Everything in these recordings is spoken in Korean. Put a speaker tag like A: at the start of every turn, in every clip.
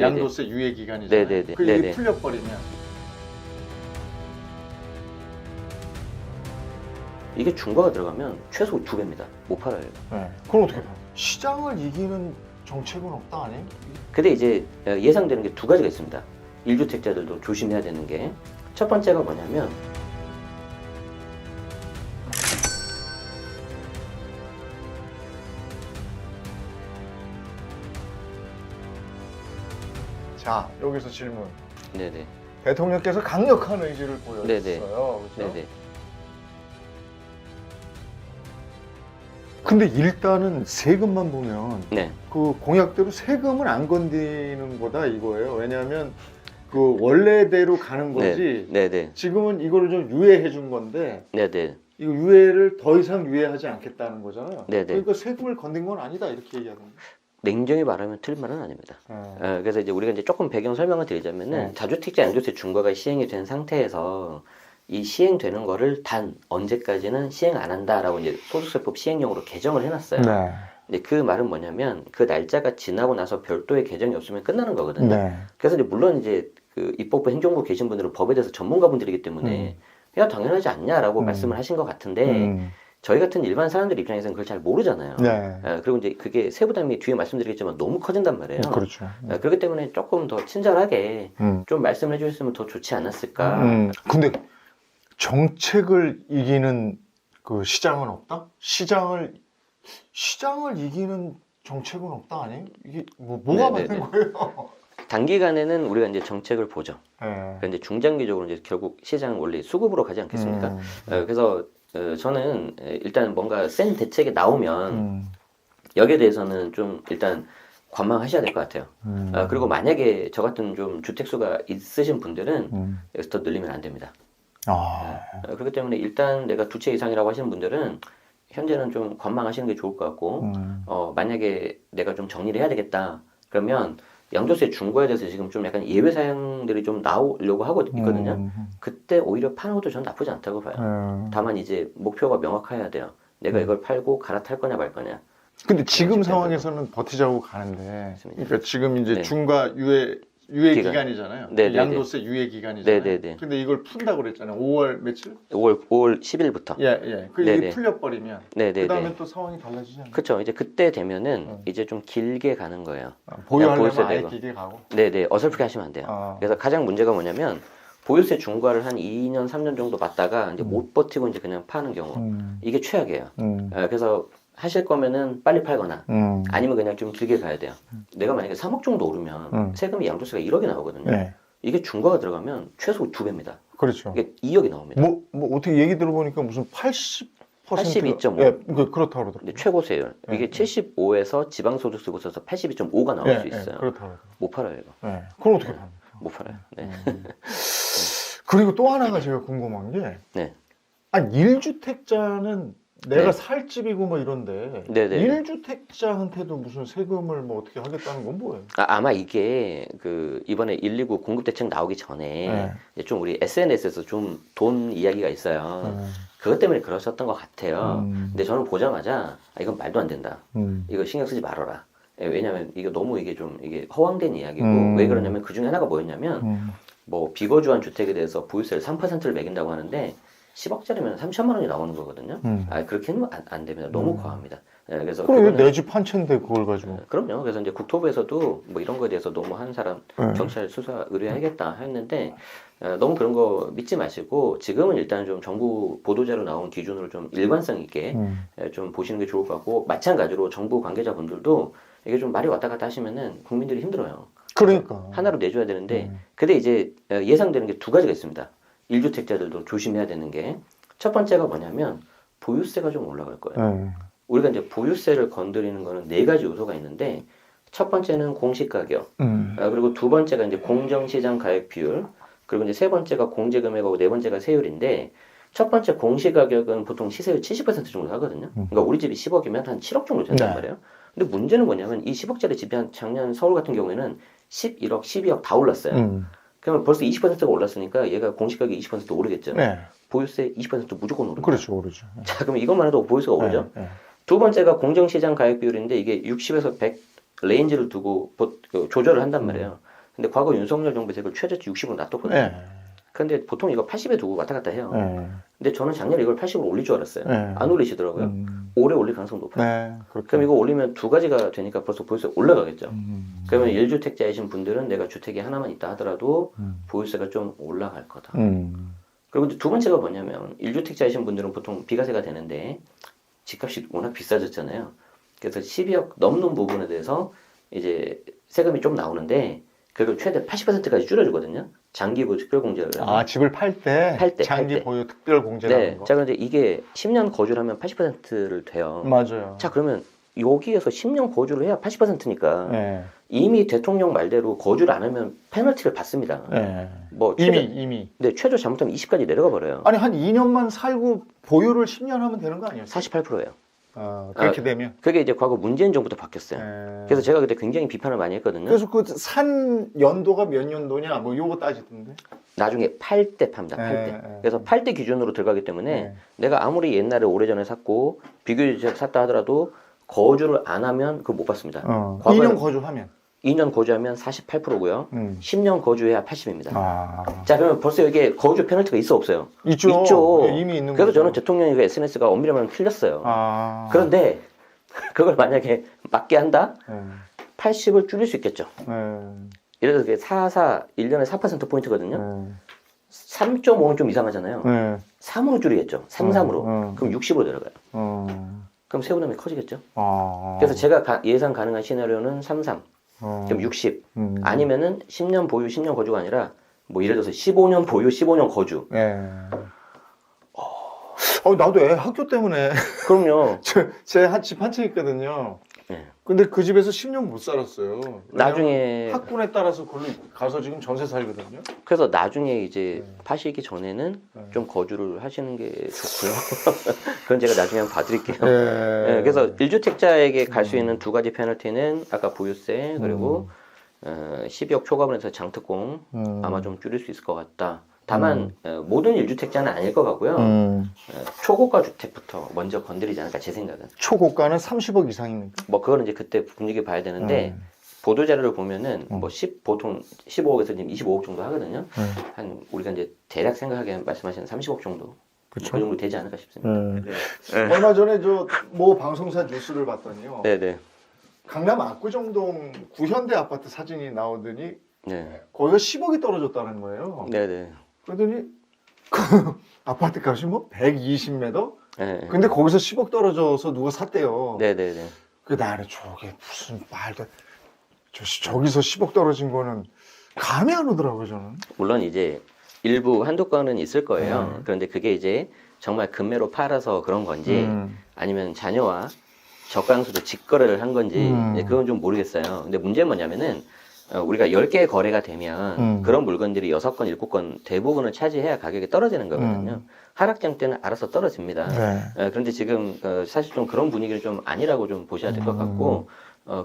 A: 양도세 유예 기간이잖아요.
B: 네네네.
A: 그 일이
B: 네네.
A: 풀려버리면
B: 이게 중과가 들어가면 최소 2배입니다. 못 팔아요.
A: 그럼 어떻게 봐요? 시장을 이기는 정책은 없다 아니?
B: 근데 이제 예상되는 게 두 가지가 있습니다. 1주택자들도 조심해야 되는 게 첫 번째가 뭐냐면
A: 자, 여기서 질문.
B: 네네.
A: 대통령께서 강력한 의지를 보여줬어요.
B: 네네.
A: 그렇죠?
B: 네네.
A: 근데 일단은 세금만 보면
B: 네.
A: 그 공약대로 세금은 안 건드리는 거다 이거예요. 왜냐하면 그 원래대로 가는 거지.
B: 네네.
A: 지금은 이거를 좀 유예해 준 건데
B: 네네.
A: 이거 유예를 더 이상 유예하지 않겠다는 거잖아요.
B: 네네.
A: 그러니까 세금을 건든 건 아니다 이렇게 얘기하는
B: 냉정히 말하면 틀린 말은 아닙니다.
A: 거예요.
B: 그래서 이제 우리가 이제 조금 배경 설명을 드리자면은 다주택자 양도세 중과가 시행이 된 상태에서 이 시행되는 거를 단 언제까지는 시행 안 한다라고 이제 소득세법 시행령으로 개정을 해놨어요.
A: 네.
B: 근데 그 말은 뭐냐면 그 날짜가 지나고 나서 별도의 개정이 없으면 끝나는 거거든요.
A: 네.
B: 그래서 이제 물론 이제 그 입법부 행정부 계신 분들은 법에 대해서 전문가분들이기 때문에 야 당연하지 않냐라고 말씀을 하신 것 같은데 저희 같은 일반 사람들 입장에서는 그걸 잘 모르잖아요.
A: 네.
B: 그리고 이제 그게 세부담이 뒤에 말씀드리겠지만 너무 커진단 말이에요.
A: 그렇죠.
B: 그렇기 때문에 조금 더 친절하게 좀 말씀을 해주셨으면 더 좋지 않았을까.
A: 근데 정책을 이기는 그 시장은 없다? 시장을 이기는 정책은 없다 아니? 이게 뭐가
B: 네네네.
A: 맞는 거예요?
B: 단기간에는 우리가 이제 정책을 보죠.
A: 네.
B: 그런데 중장기적으로 이제 결국 시장은 원래 수급으로 가지 않겠습니까? 그래서 저는 일단 뭔가 센 대책이 나오면 여기에 대해서는 좀 일단 관망하셔야 될 것 같아요. 그리고 만약에 저 같은 좀 주택수가 있으신 분들은 여기서 더 늘리면 안 됩니다. 그렇기 때문에 일단 내가 2채 이상이라고 하시는 분들은 현재는 좀 관망하시는 게 좋을 것 같고 만약에 내가 좀 정리를 해야 되겠다 그러면 양도세 중과에 대해서 지금 좀 약간 예외 사항들이 좀 나오려고 하고 있거든요. 그때 오히려 파는 것도 저는 나쁘지 않다고 봐요. 다만 이제 목표가 명확해야 돼요. 내가 이걸 팔고 갈아탈 거냐 말 거냐.
A: 근데 지금 상황에서는 버티자고 가는데, 그러니까 지금 이제
B: 네.
A: 중과 유예 기간이잖아요.
B: 네네네.
A: 양도세 유예 기간이잖아요.
B: 네네네.
A: 근데 이걸 푼다고 그랬잖아요. 5월 며칠?
B: 5월 10일부터.
A: 예. 그 일이
B: 네네.
A: 풀려버리면
B: 네네네.
A: 그다음에 또 상황이 달라지잖아요.
B: 그렇죠. 이제 그때 되면은 이제 좀 길게 가는 거예요.
A: 보유하려면
B: 보유세
A: 아예
B: 내고.
A: 길게 가고.
B: 네네. 어설프게 하시면 안 돼요. 그래서 가장 문제가 뭐냐면 보유세 중과를 한 2년, 3년 정도 받다가 이제 못 버티고 이제 그냥 파는 경우. 이게 최악이에요. 그래서 하실 거면은 빨리 팔거나 아니면 그냥 좀 길게 가야 돼요. 내가 만약에 3억 정도 오르면 세금이 양도세가 1억이 나오거든요.
A: 네.
B: 이게 중과가 들어가면 최소 2배입니다.
A: 그렇죠.
B: 이게 2억이 나옵니다.
A: 뭐 어떻게 얘기 들어보니까 무슨
B: 82.5.
A: 예, 그렇다고 그러더라고요.
B: 근데 최고세율. 이게 75에서 지방소득세 고쳐서 82.5가 나올 수 있어요.
A: 그렇다고 그러더라고요.
B: 못 팔아요, 이거.
A: 네. 그럼 어떻게 합니까?
B: 못 팔아요. 네.
A: 그리고 또 하나가 제가 궁금한 게,
B: 네.
A: 아니 1주택자는 내가
B: 네.
A: 살 집이고 뭐 이런데
B: 네네.
A: 1주택자한테도 무슨 세금을 뭐 어떻게 하겠다는 건 뭐예요?
B: 아마 이게 그 이번에 119 공급대책 나오기 전에 이제 좀 우리 SNS에서 좀 돈 이야기가 있어요. 그것 때문에 그러셨던 것 같아요. 근데 저는 보자마자 이건 말도 안 된다. 이거 신경 쓰지 말아라. 왜냐면 이게 너무 이게 좀 이게 허황된 이야기고 왜 그러냐면 그 중에 하나가 뭐였냐면 뭐 비거주한 주택에 대해서 보유세를 3%를 매긴다고 하는데 10억짜리면 3천만 원이 나오는 거거든요. 그렇게는 안 됩니다. 너무 과합니다. 그래서
A: 그래 내 집 한 채인데 그걸 가지고.
B: 그럼요. 그래서 이제 국토부에서도 뭐 이런 거에 대해서 너무 한 사람 경찰 수사 의뢰하겠다 했는데 너무 그런 거 믿지 마시고 지금은 일단 좀 정부 보도자료 나온 기준으로 좀 일관성 있게 좀 보시는 게 좋을 것 같고 마찬가지로 정부 관계자분들도 이게 좀 말이 왔다 갔다 하시면은 국민들이 힘들어요.
A: 그러니까
B: 하나로 내줘야 되는데 근데 이제 예상되는 게 두 가지가 있습니다. 1주택자들도 조심해야 되는 게 첫 번째가 뭐냐면 보유세가 좀 올라갈 거예요. 우리가 이제 보유세를 건드리는 거는 4가지 요소가 있는데 첫 번째는 공시가격, 그리고 두 번째가 이제 공정시장 가액 비율, 그리고 이제 세 번째가 공제금액하고 네 번째가 세율인데 첫 번째 공시가격은 보통 시세율 70% 정도 하거든요. 그러니까 우리 집이 10억이면 한 7억 정도 된단 말이에요. 근데 문제는 뭐냐면 이 10억짜리 집이 한 작년 서울 같은 경우에는 11억, 12억 다 올랐어요. 그러면 벌써 20%가 올랐으니까 얘가 공시가격이 20% 오르겠죠. 보유세 20% 무조건 오르죠.
A: 그렇죠, 오르죠.
B: 자, 그럼 이것만 해도 보유세가 오르죠. 두 번째가 공정시장 가액 비율인데 이게 60에서 100 레인지를 두고 조절을 한단 말이에요. 근데 과거 윤석열 정부에서 이걸 최저치 60으로 놔뒀거든요.
A: 네.
B: 근데 보통 이거 80에 두고 왔다 갔다 해요.
A: 네.
B: 근데 저는 작년에 이걸 80으로 올릴 줄 알았어요.
A: 네.
B: 안 올리시더라고요. 올해 올릴 가능성이 높아요.
A: 네. 그렇게.
B: 그럼 이거 올리면 두 가지가 되니까 벌써 보유세 올라가겠죠.
A: 음.
B: 그러면 1주택자이신 분들은 내가 주택이 하나만 있다 하더라도 보유세가 좀 올라갈 거다. 그리고 이제 두 번째가 뭐냐면 1주택자이신 분들은 보통 비과세가 되는데 집값이 워낙 비싸졌잖아요. 그래서 12억 넘는 부분에 대해서 이제 세금이 좀 나오는데 그걸 최대 80%까지 줄여주거든요. 장기 보유 특별 공제를 하면.
A: 아, 집을 팔 때 장기
B: 팔 때.
A: 보유 특별 공제라는
B: 네.
A: 거.
B: 자, 그런데 이게 10년 거주를 하면 80%를 돼요.
A: 맞아요.
B: 자, 그러면 여기에서 10년 거주를 해야 80%니까
A: 네.
B: 이미 대통령 말대로 거주를 안 하면 페널티를 받습니다.
A: 네.
B: 뭐
A: 이미.
B: 네, 최저 잘못하면 20까지 내려가 버려요.
A: 아니 한 2년만 살고 보유를 10년 하면 되는 거 아니었어요?
B: 48%예요.
A: 그렇게 되면.
B: 그게 이제 과거 문재인 정부도 바뀌었어요.
A: 네.
B: 그래서 제가 그때 굉장히 비판을 많이 했거든요.
A: 그래서 그 산 연도가 몇 년도냐 뭐 요거 따지던데.
B: 나중에 팔 때 팝니다. 팔 때.
A: 네.
B: 그래서 팔 때 기준으로 들어가기 때문에
A: 네.
B: 내가 아무리 옛날에 오래전에 샀고 비교주택 샀다 하더라도 거주를 안 하면 그거 못 받습니다.
A: 2년 거주하면.
B: 2년 거주하면 48%고요. 10년 거주해야 80입니다. 자, 그러면 벌써 여기에 거주 페널티가 있어 없어요?
A: 있죠. 네, 이미 있는
B: 그래서
A: 거죠.
B: 저는 대통령이 그 SNS가 엄밀히 말하면 틀렸어요. 그런데 그걸 만약에 맞게 한다? 80을 줄일 수 있겠죠. 예를 들어서 그게 1년에 4%포인트거든요. 3.5는 좀 이상하잖아요. 3으로 줄이겠죠. 3으로. 그럼 60으로 내려가요. 그럼 세부담이 커지겠죠. 그래서 제가 예상 가능한 시나리오는 33. 그럼 60. 아니면은 10년 보유, 10년 거주가 아니라 뭐 예를 들어서 15년 보유, 15년 거주.
A: 나도 애 학교 때문에
B: 그럼요.
A: 제 집 한 채 있거든요.
B: 네.
A: 근데 그 집에서 10년 못 살았어요.
B: 나중에
A: 학군에 따라서 그걸로 가서 지금 전세 살거든요.
B: 그래서 나중에 이제 파시기 전에는 좀 거주를 하시는 게 좋고요. 그건 제가 나중에 한번 봐드릴게요. 네, 그래서 1주택자에게 갈 수 있는 두 가지 페널티는 아까 보유세 그리고 12억 초과분에서 장특공 아마 좀 줄일 수 있을 것 같다. 다만 모든 1주택자는 아닐 것 같고요. 초고가 주택부터 먼저 건드리지 않을까 제 생각은.
A: 초고가는 30억 이상입니까?
B: 뭐 그거는 이제 그때 분위기 봐야 되는데 보도 자료를 보면은 뭐 보통 15억에서 지금 25억 정도 하거든요. 한 우리가 이제 대략 생각하기에 말씀하시는 30억 정도.
A: 그쵸?
B: 그 정도 되지 않을까 싶습니다.
A: 얼마 전에 저 뭐 방송사 뉴스를 봤더니요.
B: 네네.
A: 강남 압구정동 구현대 아파트 사진이 나오더니
B: 네.
A: 거기가 10억이 떨어졌다는 거예요.
B: 네네.
A: 그러더니 그 아파트 값이 뭐 120m?
B: 네.
A: 근데 거기서 10억 떨어져서 누가 샀대요.
B: 네네네.
A: 그 나는 저게 무슨 말도 저기서 10억 떨어진 거는 감이 안 오더라고요 저는.
B: 물론 이제 일부 한두 건은 있을 거예요. 그런데 그게 이제 정말 금매로 팔아서 그런 건지 아니면 자녀와 저가수도 직거래를 한 건지 그건 좀 모르겠어요. 근데 문제는 뭐냐면은 우리가 10개의 거래가 되면 그런 물건들이 6건, 7건 대부분을 차지해야 가격이 떨어지는 거거든요. 하락장 때는 알아서 떨어집니다. 그런데 지금 사실 좀 그런 분위기를 좀 아니라고 좀 보셔야 될 것 같고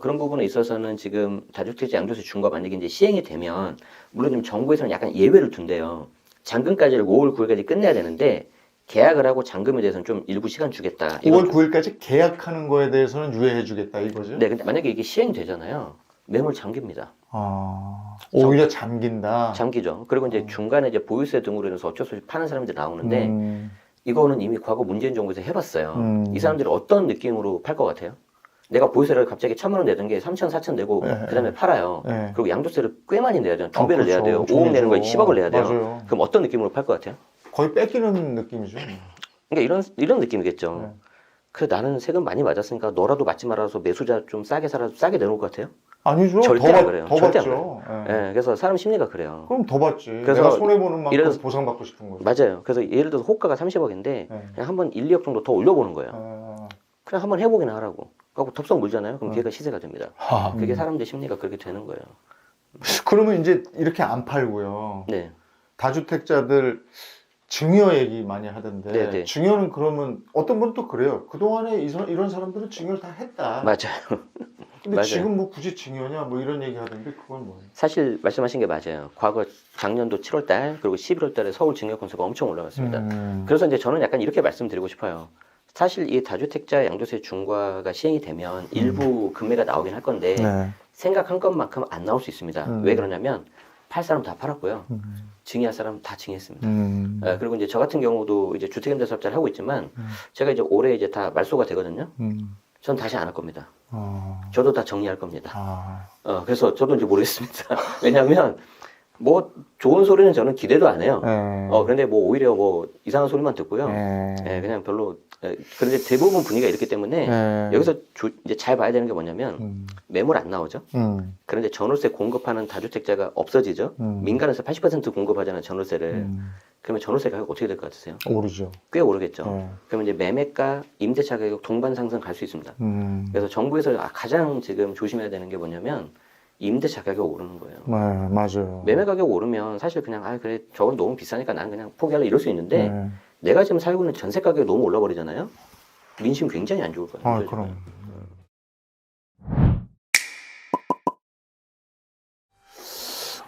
B: 그런 부분에 있어서는 지금 다주택자 양도세 중과 만약에 이제 시행이 되면 물론 좀 정부에서는 약간 예외를 둔대요. 잔금까지를 5월 9일까지 끝내야 되는데 계약을 하고 잔금에 대해서는 좀 일부 시간 주겠다.
A: 5월 9일까지 계약하는 거에 대해서는 유예해 주겠다 이거죠?
B: 네, 근데 만약에 이게 시행되잖아요. 매물 잠깁니다.
A: 오히려 잠긴다.
B: 잠기죠. 그리고 이제 중간에 이제 보유세 등으로 인해서 어쩔 수 없이 파는 사람들이 나오는데 이거는 이미 과거 문재인 정부에서 해봤어요. 이 사람들이 어떤 느낌으로 팔 것 같아요? 내가 보유세를 갑자기 1,000만 원 내던 게 3,000, 4,000 내고 그다음에 팔아요. 그리고 양도세를 꽤 많이 내야 돼요. 2배를 내야 돼요. 5억 내는 거에 10억을 내야 돼요.
A: 맞아요.
B: 그럼 어떤 느낌으로 팔 것 같아요?
A: 거의 뺏기는 느낌이죠.
B: 그러니까 이런 느낌이겠죠. 그래 나는 세금 많이 맞았으니까 너라도 맞지 말아서 매수자 좀 싸게 살아서 싸게 내놓을 것 같아요?
A: 아니죠.
B: 절대 안 그래요.
A: 더
B: 절대 안
A: 받죠.
B: 네, 그래서 사람 심리가 그래요.
A: 그럼 더 받지.
B: 그래서
A: 내가 손해보는 만큼
B: 이래서-
A: 보상받고 싶은 거죠.
B: 맞아요. 그래서 예를 들어서 호가가 30억인데 그냥 한번 1, 2억 정도 더 올려보는 거예요. 그냥 한번 해보기나 하라고. 그리고 덥석 물잖아요. 그럼 걔가 시세가 됩니다. 그게 사람들 심리가 그렇게 되는 거예요.
A: 그러면 이제 이렇게 안 팔고요.
B: 네.
A: 다주택자들 증여 얘기 많이 하던데
B: 네네.
A: 증여는 그러면 어떤 분은 또 그래요. 그동안에 이런 사람들은 증여를 다 했다.
B: 맞아요.
A: 근데
B: 맞아요.
A: 지금 뭐 굳이 증여냐 뭐 이런 얘기 하던데 그건 뭐예요?
B: 사실 말씀하신 게 맞아요. 과거 작년도 7월달 그리고 11월달에 서울 증여 건수가 엄청 올라갔습니다. 그래서 이제 저는 약간 이렇게 말씀드리고 싶어요. 사실 이 다주택자 양도세 중과가 시행이 되면 일부 금매가 나오긴 할 건데 생각한 것만큼 안 나올 수 있습니다. 왜 그러냐면 팔 사람 다 팔았고요. 증여할 사람 다 증여했습니다. 그리고 이제 저 같은 경우도 이제 주택임대사업자를 하고 있지만 제가 이제 올해 이제 다 말소가 되거든요. 전 다시 안 할 겁니다. 저도 다 정리할 겁니다. 그래서 저도 이제 모르겠습니다. 왜냐하면 뭐 좋은 소리는 저는 기대도 안 해요. 그런데 뭐 오히려 뭐 이상한 소리만 듣고요. 그냥 별로. 그런데 대부분 분위기가 이렇기 때문에 여기서 이제 잘 봐야 되는 게 뭐냐면 매물 안 나오죠. 그런데 전월세 공급하는 다주택자가 없어지죠. 민간에서 80% 공급하잖아요, 전월세를. 그러면 전월세 가격 어떻게 될 것 같으세요?
A: 오르죠.
B: 꽤 오르겠죠. 그러면 이제 매매가, 임대차 가격 동반 상승 갈 수 있습니다. 그래서 정부에서 가장 지금 조심해야 되는 게 뭐냐면 임대차 가격 오르는 거예요.
A: 맞아요.
B: 매매 가격 오르면 사실 그냥 그래 저건 너무 비싸니까 난 그냥 포기할래 이럴 수 있는데 내가 지금 살고 있는 전세 가격이 너무 올라 버리잖아요. 민심 굉장히 안 좋을 거예요.
A: 그럼.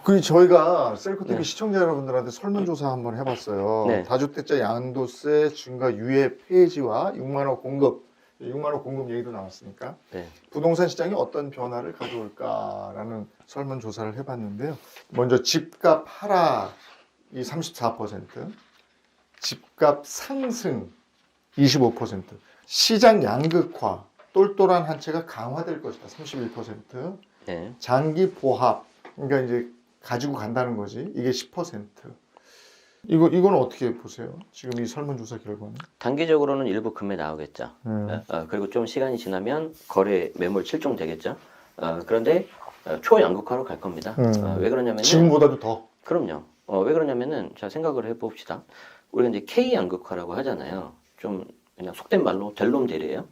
A: 그 저희가 셀코TV 시청자 여러분들한테 설문조사 한번 해봤어요.
B: 네.
A: 다주택자 양도세 증가 유예 폐지와 6만 원 공급, 6만 원 공급 얘기도 나왔으니까 부동산 시장이 어떤 변화를 가져올까라는 설문조사를 해봤는데요. 먼저 집값 하락이 34%, 집값 상승 25%, 시장 양극화, 똘똘한 한 채가 강화될 것이다 31%, 장기 보합, 그러니까 이제 가지고 간다는 거지. 이게 10%. 이거는 어떻게 보세요? 지금 이 설문조사 결과는?
B: 단기적으로는 일부 금매 나오겠죠. 그리고 좀 시간이 지나면 거래 매물 실종되겠죠. 그런데 초양극화로 갈 겁니다. 왜 그러냐면
A: 지금보다도 더?
B: 그럼요. 왜 그러냐면은 자 생각을 해봅시다. 우리가 이제 K 양극화라고 하잖아요. 좀 그냥 속된 말로 델롬델이에요.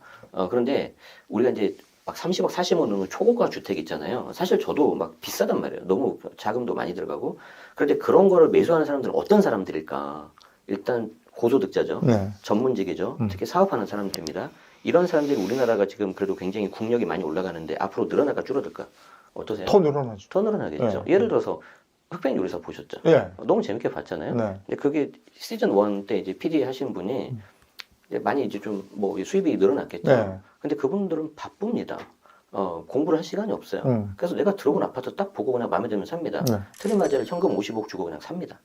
B: 그런데 우리가 이제 막 30억, 40억 넣는 초고가 주택 있잖아요. 사실 저도 막 비싸단 말이에요. 너무 자금도 많이 들어가고. 그런데 그런 거를 매수하는 사람들은 어떤 사람들일까? 일단 고소득자죠. 전문직이죠. 특히 사업하는 사람들입니다. 이런 사람들이 우리나라가 지금 그래도 굉장히 국력이 많이 올라가는데 앞으로 늘어날까 줄어들까? 어떠세요?
A: 더 늘어나죠.
B: 더 늘어나겠죠. 예를 들어서 흑백 요리사 보셨죠? 너무 재밌게 봤잖아요. 근데 그게 시즌 1 때 이제 PD 하신 분이 이제 많이 이제 좀 뭐 수입이 늘어났겠죠. 근데 그분들은 바쁩니다. 공부를 할 시간이 없어요. 그래서 내가 들어온 아파트 딱 보고 그냥 마음에 들면 삽니다. 트리마제를 현금 50억 주고 그냥 삽니다.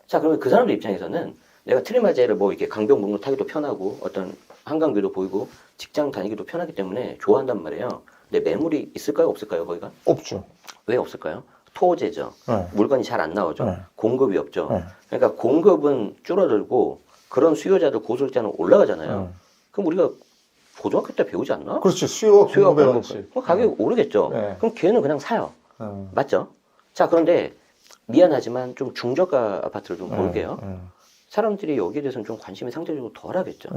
B: 자, 그러면 그 사람들 입장에서는 내가 트리마제를 뭐 이렇게 강변 목로 타기도 편하고 어떤 한강뷰도 보이고 직장 다니기도 편하기 때문에 좋아한단 말이에요. 근데 매물이 있을까요? 없을까요? 거기가?
A: 없죠.
B: 왜 없을까요? 토제죠. 물건이 잘 안 나오죠. 공급이 없죠. 그러니까 공급은 줄어들고 그런 수요자들 고소득자는 올라가잖아요. 그럼 우리가 고등학교 때 배우지 않나?
A: 그렇지. 수요가 공급에 왔지.
B: 가격이 오르겠죠. 그럼 걔는 그냥 사요. 맞죠? 자, 그런데 미안하지만 좀 중저가 아파트를 좀 볼게요. 사람들이 여기에 대해서는 좀 관심이 상대적으로 덜 하겠죠.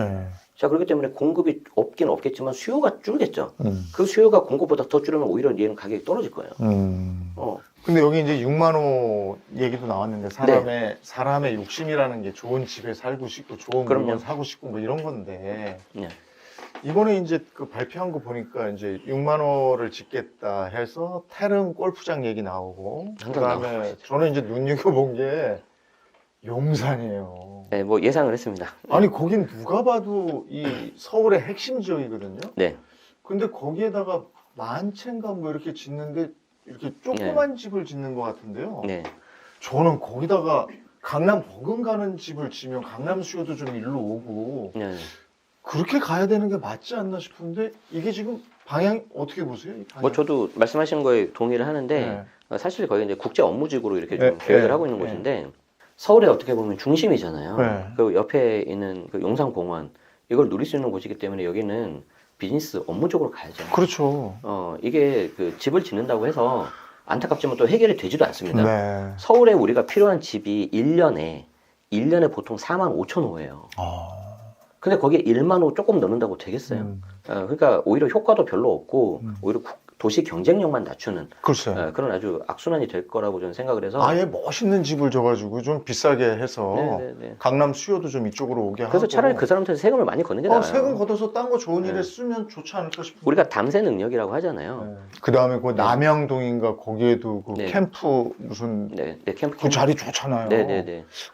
B: 자, 그렇기 때문에 공급이 없긴 없겠지만 수요가 줄겠죠. 그 수요가 공급보다 더 줄으면 오히려 얘는 가격이 떨어질 거예요.
A: 근데 여기 이제 6만 원 얘기도 나왔는데 사람의 욕심이라는 게 좋은 집에 살고 싶고 좋은 물건 사고 싶고 뭐 이런 건데 이번에 이제 그 발표한 거 보니까 이제 6만 원을 짓겠다 해서 태릉 골프장 얘기 나오고 그다음에 저는 이제 눈여겨본 게 용산이에요.
B: 네, 뭐 예상을 했습니다.
A: 아니 거긴 누가 봐도 이 서울의 핵심 지역이거든요. 근데 거기에다가 만채인가 뭐 이렇게 짓는데 이렇게 조그만 집을 짓는 것 같은데요. 저는 거기다가 강남 버금가는 집을 지면 강남 수요도 좀 일로 오고 그렇게 가야 되는 게 맞지 않나 싶은데 이게 지금 방향 어떻게 보세요? 이 방향?
B: 뭐 저도 말씀하신 거에 동의를 하는데 사실 거기 이제 국제 업무직으로 이렇게 좀 계획을 하고 있는 곳인데 서울에 어떻게 보면 중심이잖아요. 그 옆에 있는 그 용산공원 이걸 누릴 수 있는 곳이기 때문에 여기는 비즈니스 업무적으로 가야죠.
A: 그렇죠.
B: 이게 그 집을 짓는다고 해서 안타깝지만 또 해결이 되지도 않습니다. 서울에 우리가 필요한 집이 1년에 보통 4만 5천 호예요. 근데 거기에 1만 호 조금 넣는다고 되겠어요? 그러니까 오히려 효과도 별로 없고 오히려 도시 경쟁력만 낮추는 그런 아주 악순환이 될 거라고 저는 생각을 해서
A: 아예 멋있는 집을 줘가지고 좀 비싸게 해서 강남 수요도 좀 이쪽으로 오게 하고
B: 그래서 차라리 그 사람한테 세금을 많이 걷는 게 나아요.
A: 세금 걷어서 딴 거 좋은 일에 쓰면 좋지 않을까 싶은데
B: 우리가 담세 능력이라고 하잖아요.
A: 그 다음에 그 남양동인가 거기에도 그 캠프 무슨
B: 캠프
A: 그 자리 좋잖아요.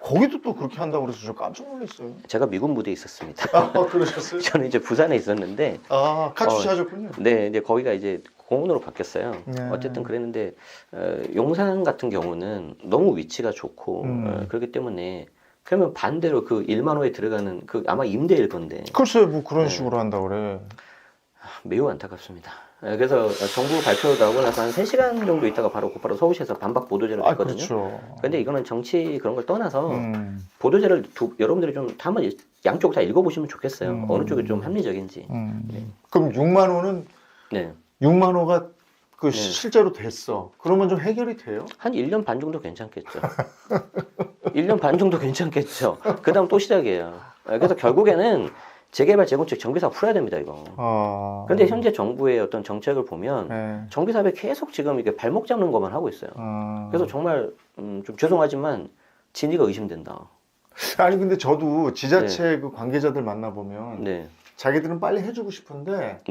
A: 거기도 또 그렇게 한다고 그래서 저 깜짝 놀랐어요.
B: 제가 미군 부대에 있었습니다.
A: 그러셨어요?
B: 저는 이제 부산에 있었는데
A: 카투사 하셨군요.
B: 이제 거기가 이제 공원으로 바뀌었어요. 어쨌든 그랬는데 용산 같은 경우는 너무 위치가 좋고 그렇기 때문에 그러면 반대로 그 1만 호에 들어가는 그 아마 임대일 건데
A: 글쎄 뭐 그런 식으로 한다 그래.
B: 매우 안타깝습니다. 그래서 정부 발표 나오고 나서 한 3시간 정도 있다가 바로 곧바로 서울시에서 반박 보도제를 냈거든요.
A: 그렇죠.
B: 근데 이거는 정치 그런 걸 떠나서 보도제를 여러분들이 좀 한번 양쪽 다 읽어보시면 좋겠어요. 어느 쪽이 좀 합리적인지. 네.
A: 그럼 6만 호는
B: 네.
A: 6만 호가 그 실제로 됐어. 그러면 좀 해결이 돼요?
B: 한 1년 반 정도 괜찮겠죠. 1년 반 정도 괜찮겠죠. 그 다음 또 시작이에요. 그래서 결국에는 재개발, 재건축, 정비사업 풀어야 됩니다, 이거. 그런데 현재 정부의 어떤 정책을 보면 정비사업에 계속 지금 이게 발목 잡는 것만 하고 있어요. 그래서 정말 좀 죄송하지만 진위가 의심된다.
A: 아니 근데 저도 지자체 그 관계자들 만나보면 자기들은 빨리 해주고 싶은데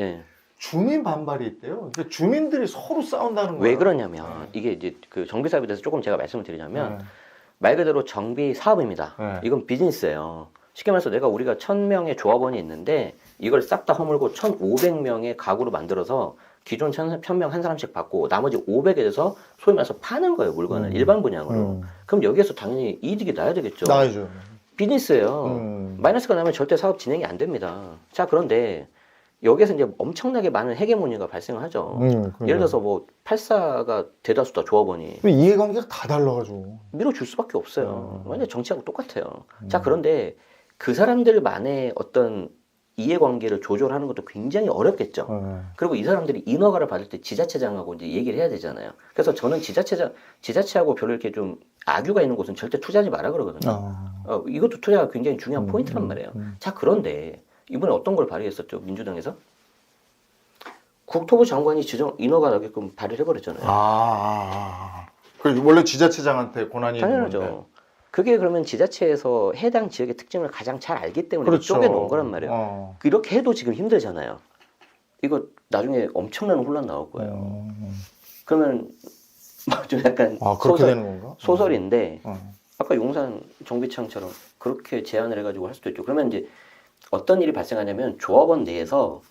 A: 주민 반발이 있대요. 그러니까 주민들이 서로 싸운다는 거예요.
B: 왜 그러냐면 이게 이제 그 정비사업에 대해서 조금 제가 말씀을 드리자면 말 그대로 정비 사업입니다. 이건 비즈니스예요. 쉽게 말해서 우리가 1000명의 조합원이 있는데 이걸 싹 다 허물고 1500명의 가구로 만들어서 기존 1000명 한 사람씩 받고 나머지 500에 대해서 소위 말해서 파는 거예요. 물건을 일반 분양으로. 그럼 여기에서 당연히 이득이 나야 되겠죠.
A: 나야죠.
B: 비즈니스예요. 마이너스가 나면 절대 사업 진행이 안 됩니다. 자, 그런데 여기에서 이제 엄청나게 많은 헤게모니가 발생을 하죠. 예를 들어서 뭐 84가 대다수다 조합원이.
A: 이해관계가 다 달라가지고
B: 밀어줄 수밖에 없어요. 완전 정치하고 똑같아요. 자, 그런데 그 사람들만의 어떤 이해관계를 조절하는 것도 굉장히 어렵겠죠. 그리고 이 사람들이 인허가를 받을 때 지자체장하고 이제 얘기를 해야 되잖아요. 그래서 저는 지자체하고 별로 이렇게 좀 악유가 있는 곳은 절대 투자하지 마라 그러거든요. 이것도 투자가 굉장히 중요한 포인트란 말이에요. 자, 그런데 이번에 어떤 걸 발의했었죠? 민주당에서? 국토부 장관이 인허가 나게끔 발의를 해버렸잖아요.
A: 그 원래 지자체장한테 권한이
B: 당연하죠.
A: 있는데.
B: 그게 그러면 지자체에서 해당 지역의 특징을 가장 잘 알기 때문에 쪼개놓은 거란 말이에요. 이렇게 해도 지금 힘들잖아요. 이거 나중에 엄청난 혼란 나올 거예요. 그러면 좀 약간
A: 그렇게 되는 건가?
B: 소설인데 아까 용산 정비창처럼 그렇게 제안을 해가지고 할 수도 있죠. 그러면 이제 어떤 일이 발생하냐면 조합원 내에서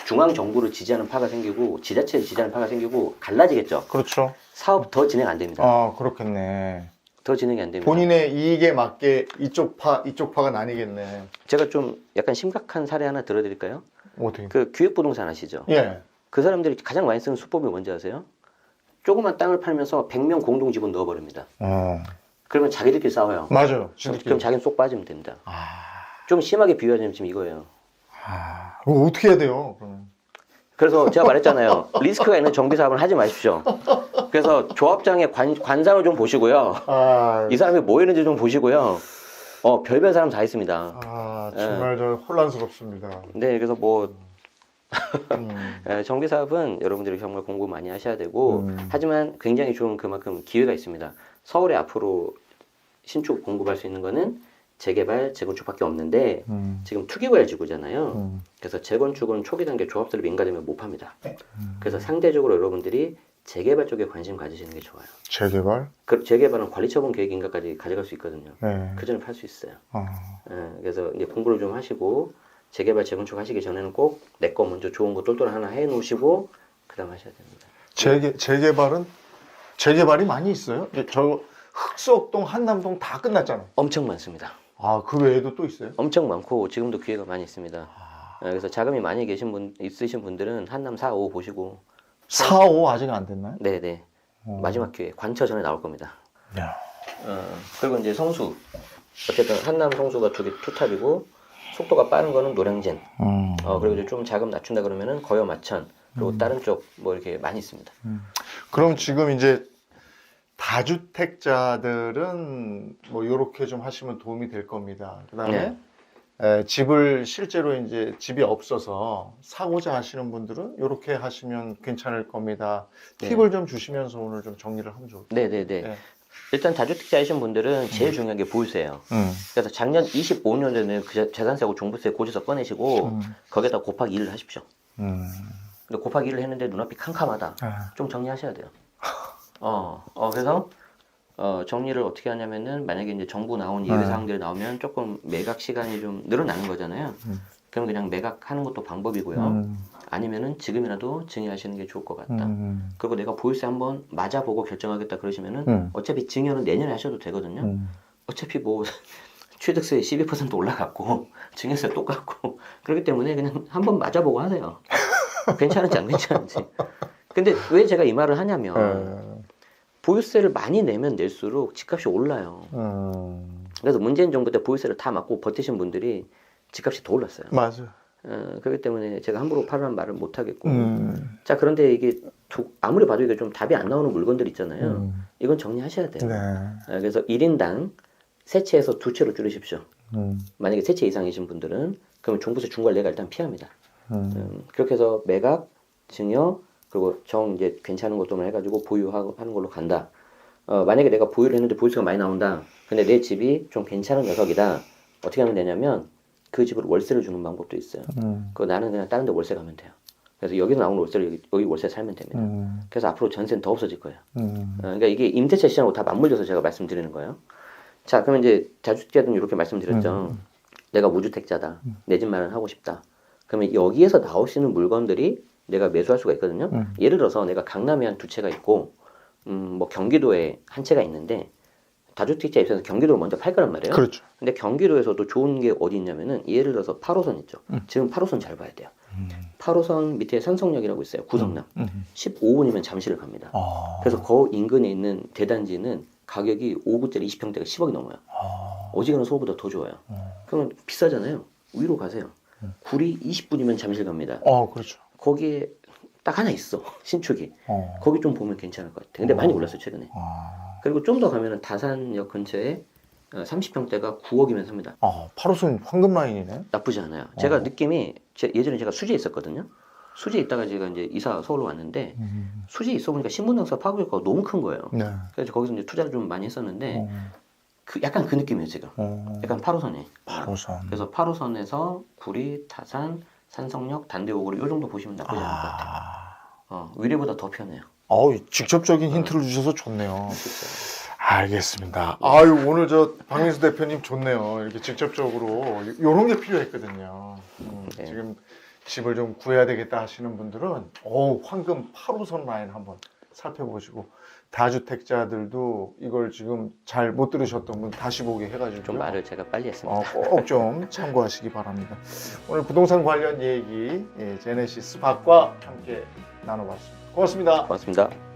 B: 중앙 정부를 지지하는 파가 생기고 지자체를 지지하는 파가 생기고 갈라지겠죠.
A: 그렇죠.
B: 사업 더 진행 안 됩니다.
A: 그렇겠네.
B: 더 진행이 안 됩니다.
A: 본인의 이익에 맞게 이쪽 파가 나뉘겠네.
B: 제가 좀 약간 심각한 사례 하나 들어드릴까요?
A: 어떻게?
B: 그 기획부동산 아시죠?
A: 예.
B: 그 사람들이 가장 많이 쓰는 수법이 뭔지 아세요? 조그만 땅을 팔면서 100명 공동 지분 넣어버립니다. 그러면 자기들끼리 싸워요.
A: 맞아요.
B: 그럼 자기는 쏙 빠지면 됩니다. 좀 심하게 비유하자면 지금 이거예요.
A: 그럼 어떻게 해야 돼요? 그러면?
B: 그래서 제가 말했잖아요. 리스크가 있는 정비 사업을 하지 마십시오. 그래서 조합장의 관상을 좀 보시고요. 이 사람이 뭐 했는지 좀 보시고요. 별별 사람 다 있습니다.
A: 정말 저 혼란스럽습니다.
B: 네, 그래서 뭐 정비 사업은 여러분들이 정말 공부 많이 하셔야 되고 하지만 굉장히 좋은 그만큼 기회가 있습니다. 서울에 앞으로 신축 공급할 수 있는 거는 재개발, 재건축밖에 없는데 지금 투기과열 지구잖아요. 그래서 재건축은 초기 단계 조합들이 민가되면 못 팝니다. 그래서 상대적으로 여러분들이 재개발 쪽에 관심 가지시는 게 좋아요.
A: 재개발?
B: 재개발은 관리처분 계획 인가까지 가져갈 수 있거든요. 그 전에 팔 수 있어요. 그래서 이제 공부를 좀 하시고 재개발, 재건축 하시기 전에는 꼭 내 거 먼저 좋은 거 똘똘 하나 해 놓으시고 그 다음 하셔야 됩니다.
A: 재개발이 많이 있어요? 저 흑석동, 한남동 다 끝났잖아요.
B: 엄청 많습니다.
A: 그 외에도 또 있어요?
B: 엄청 많고 지금도 기회가 많이 있습니다. 그래서 자금이 많이 있으신 분들은 한남 4, 5 보시고
A: 4, 5 아직 안 됐나요?
B: 네네. 마지막 기회 관처 전에 나올 겁니다. 그리고 이제 성수 어쨌든 한남 성수가 투탑이고 속도가 빠른 거는 노량진. 그리고 이제 좀 자금 낮춘다 그러면은 거여 마천 그리고 다른 쪽 뭐 이렇게 많이 있습니다.
A: 그럼 지금 이제 다주택자들은 뭐 이렇게 좀 하시면 도움이 될 겁니다. 그다음에 집을 실제로 이제 집이 없어서 사고자 하시는 분들은 이렇게 하시면 괜찮을 겁니다. 팁을 좀 주시면서 오늘 좀 정리를 하면 좋을 것 같아요.
B: 네네네. 일단 다주택자이신 분들은 제일 중요한 게 보유세예요. 그래서 작년 25년에는 그 재산세하고 종부세 고지서 꺼내시고 거기에다 곱하기 1을 하십시오. 근데 곱하기 1을 했는데 눈앞이 캄캄하다. 좀 정리하셔야 돼요. 그래서 정리를 어떻게 하냐면은 만약에 이제 정부 나온 예외사항들이 나오면 조금 매각 시간이 좀 늘어나는 거잖아요. 그럼 그냥 매각하는 것도 방법이고요. 아니면은 지금이라도 증여하시는 게 좋을 것 같다. 그리고 내가 보유세 한번 맞아보고 결정하겠다 그러시면은 어차피 증여는 내년에 하셔도 되거든요. 어차피 뭐 취득세 12% 올라갔고 증여세 똑같고 그렇기 때문에 그냥 한번 맞아보고 하세요. 괜찮은지 안 괜찮은지. 근데 왜 제가 이 말을 하냐면 보유세를 많이 내면 낼수록 집값이 올라요. 그래서 문재인 정부 때 보유세를 다 맞고 버티신 분들이 집값이 더 올랐어요.
A: 맞아.
B: 그렇기 때문에 제가 함부로 팔으라는 말을 못 하겠고. 자, 그런데 이게 아무리 봐도 이게 좀 답이 안 나오는 물건들 있잖아요. 이건 정리하셔야 돼요.
A: 네.
B: 그래서 1인당 세 채에서 두 채로 줄이십시오. 만약에 세 채 이상이신 분들은 그러면 종부세 중과를 내가 일단 피합니다. 그렇게 해서 매각, 증여, 그리고 이제 괜찮은 것들만 해가지고 보유하는 걸로 간다. 만약에 내가 보유를 했는데 보유세가 많이 나온다. 근데 내 집이 좀 괜찮은 녀석이다. 어떻게 하면 되냐면 그 집을 월세를 주는 방법도 있어요. 그거 나는 그냥 다른 데 월세 가면 돼요. 그래서 여기서 나오는 월세를 여기 월세 살면 됩니다. 그래서 앞으로 전세는 더 없어질 거예요. 그러니까 이게 임대차 시장하고 다 맞물려서 제가 말씀드리는 거예요. 자, 그러면 이제 다주택자들은 이렇게 말씀드렸죠. 내가 무주택자다. 내 집 마련하고 싶다. 그러면 여기에서 나오시는 물건들이 내가 매수할 수가 있거든요. 예를 들어서 내가 강남에 한 두 채가 있고, 뭐 경기도에 한 채가 있는데, 다주택자 입장에서 경기도를 먼저 팔 거란 말이에요.
A: 그렇죠.
B: 근데 경기도에서도 좋은 게 어디 있냐면은, 예를 들어서 8호선 있죠. 지금 8호선 잘 봐야 돼요. 8호선 밑에 산성역이라고 있어요. 구성남. 15분이면 잠실을 갑니다. 그래서 그 인근에 있는 대단지는 가격이 5구짜리 20평대가 10억이 넘어요. 어지간한 서울보다 더 좋아요. 그러면 비싸잖아요. 위로 가세요. 구리 20분이면 잠실 갑니다.
A: 그렇죠.
B: 거기에 딱 하나 있어. 신축이. 거기 좀 보면 괜찮을 것 같아. 근데 많이 올랐어요, 최근에. 그리고 좀 더 가면은 다산역 근처에 30평대가 9억이면 삽니다.
A: 8호선 황금 라인이네.
B: 나쁘지 않아요. 제가 느낌이 예전에 제가 수지에 있었거든요. 수지에 있다가 제가 이제 이사 서울로 왔는데 수지에 있어 보니까 신분당사 파급 효과가 너무 큰 거예요.
A: 네.
B: 그래서 거기서 이제 투자를 좀 많이 했었는데 약간 그 느낌이에요, 지금. 약간 8호선에.
A: 8호선.
B: 그래서 8호선에서 구리, 다산, 산성역, 단대오거리 이 정도 보시면 나쁘지 않을 것 같아요. 위례보다 더 편해요.
A: 직접적인 힌트를 주셔서 좋네요. 알겠습니다. 아유, 오늘 박민수 대표님 좋네요. 이렇게 직접적으로 이런 게 필요했거든요.
B: 네.
A: 지금 집을 좀 구해야 되겠다 하시는 분들은 황금 8호선 라인 한번 살펴보시고, 다주택자들도 이걸 지금 잘 못 들으셨던 분 다시 보게 해가지고
B: 좀 말을 제가 빨리 했습니다.
A: 꼭 좀 참고하시기 바랍니다. 오늘 부동산 관련 얘기 제네시스 박과 함께 나눠봤습니다. 고맙습니다.
B: 고맙습니다.